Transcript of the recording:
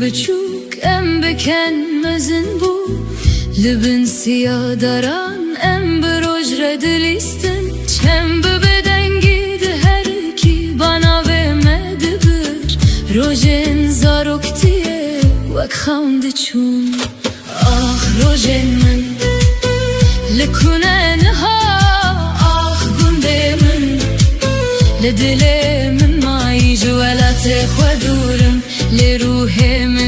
بچوک ام بکن مزن بو لبن سیاه داران ام بروج ردلیستن چم ببدنگی ده هر کی bana vermedi bir rojen zaroktiye vak خوند چون آه روژن من لکنن ها آه گنده من لدل من مای جوالات خودورم لروح من